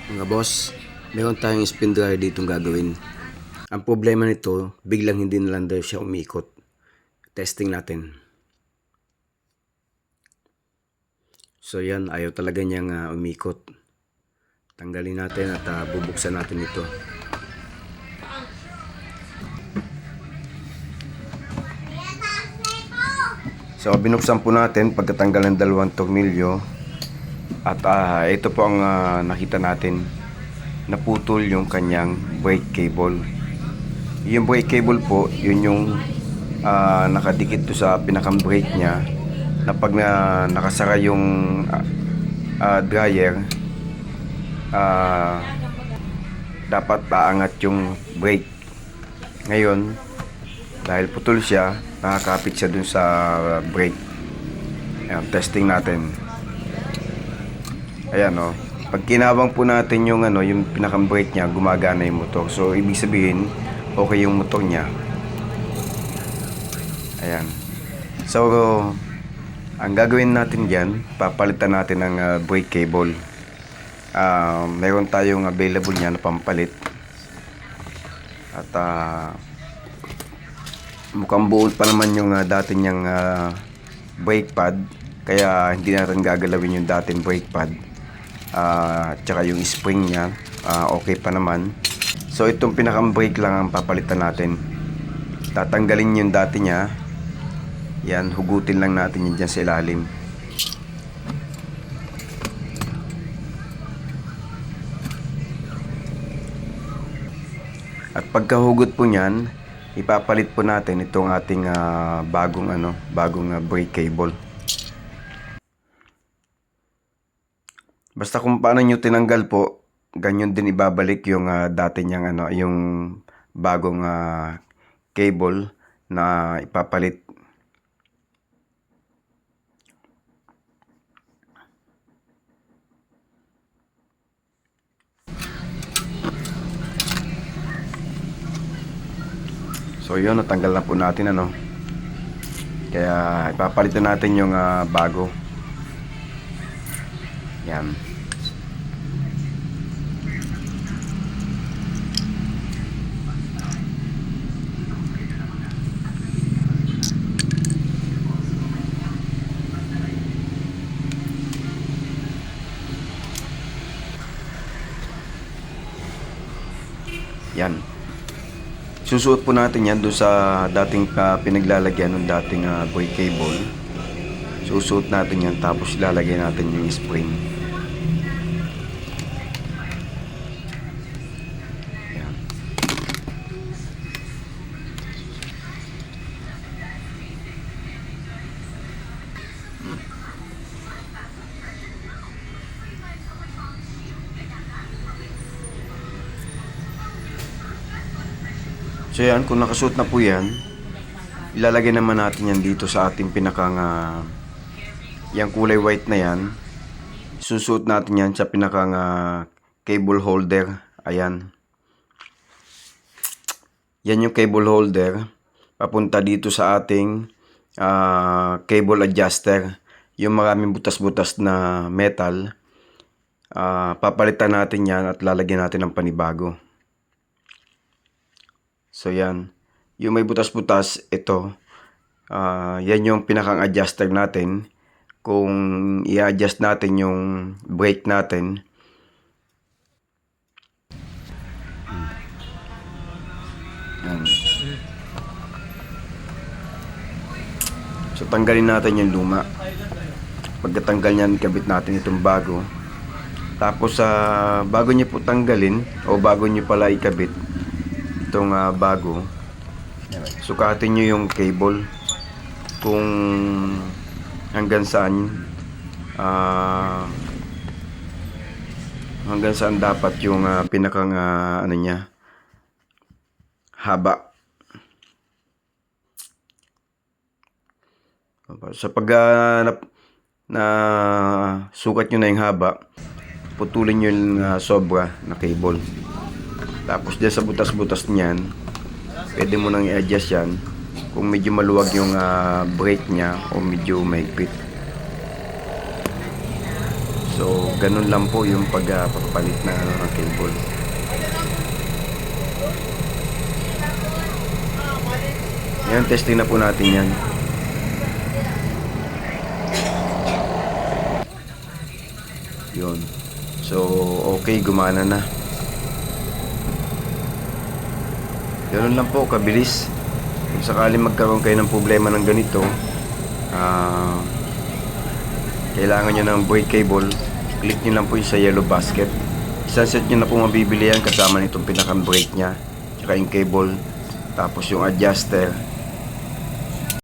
Mga boss, meron tayong spin dryer ditong gagawin. Ang problema nito, biglang hindi na lang daw siya umikot. Testing natin. So yan, ayaw talaga niyang umikot. Tanggalin natin at bubuksan natin ito. So binuksan po natin pagkatanggal ng dalawang tornilyo. At ito po ang nakita natin. Naputol yung kanyang brake cable. Yung brake cable po, yun yung nakadikit to sa pinakang brake niya, na pag nakasara yung dryer, dapat paangat yung brake. Ngayon, dahil putol siya, nakakapit siya dun sa brake. Ayan, testing natin. Ayan, oh. Pag kinabang po natin yung yung pinakang brake niya, gumagana yung motor. So ibig sabihin, okay yung motor niya. Ayan. So ang gagawin natin diyan, papalitan natin ng brake cable. Mayroon tayong available niya na pampalit. At mukhang buo pa naman yung dati niyang brake pad, kaya hindi natin gagalawin yung dating brake pad. Tsaka yung spring niya, okay pa naman. So itong pinakang brake lang ang papalitan natin. Tatanggalin yung dati niya. Yan, hugutin lang natin yun dyan sa ilalim. At pagkahugot po niyan, ipapalit po natin itong ating bagong brake cable. Basta kung paano nyo tinanggal po, ganyan din ibabalik yung dati niyang yung bagong cable na ipapalit. So yun, natanggal na po natin kaya ipapalitan natin yung bago. Yan. Yan. Susuot po natin yan doon sa dating pinaglalagyan ng dating brake cable. Susuot natin yan, tapos ilalagay natin yung spring. Yan. So yan, kung nakasuot na po yan, ilalagay naman natin yan dito sa ating pinakang yung kulay white na yan. Susuot natin yan sa pinakang cable holder. Ayan. Yan yung cable holder. Papunta dito sa ating cable adjuster. Yung maraming butas-butas na metal. Papalitan natin yan at lalagyan natin ng panibago. So yan. Yung may butas-butas, ito. Yan yung pinakang adjuster natin. Kung i-adjust natin yung brake natin, yan. So tanggalin natin yung luma. Pagkatanggal niyan, kabit natin itong bago. Tapos bago niyo po tanggalin, o bago niyo pala ikabit itong bago, sukatin niyo yung cable kung hanggang saan dapat yung pinakang niya, haba. Sa pag na sukat nyo na yung haba, putulin nyo yung sobra na cable. Tapos dyan sa butas-butas niyan, pwede mo nang i-adjust yan kung medyo maluwag yung brake niya o medyo mahigpit. So ganun lang po yung pagpapalit ng cable. Ngayon, testing na po natin yan. Yun. So, okay, gumana na. Ganun lang po, kabilis. Kung sakaling magkaroon kayo ng problema ng ganito, kailangan nyo ng void cable, click nyo lang po yung sa yellow basket. Isang set nyo na po mabibili yan kasama nitong pinakang brake nya, tsaka yung cable, tapos yung adjuster,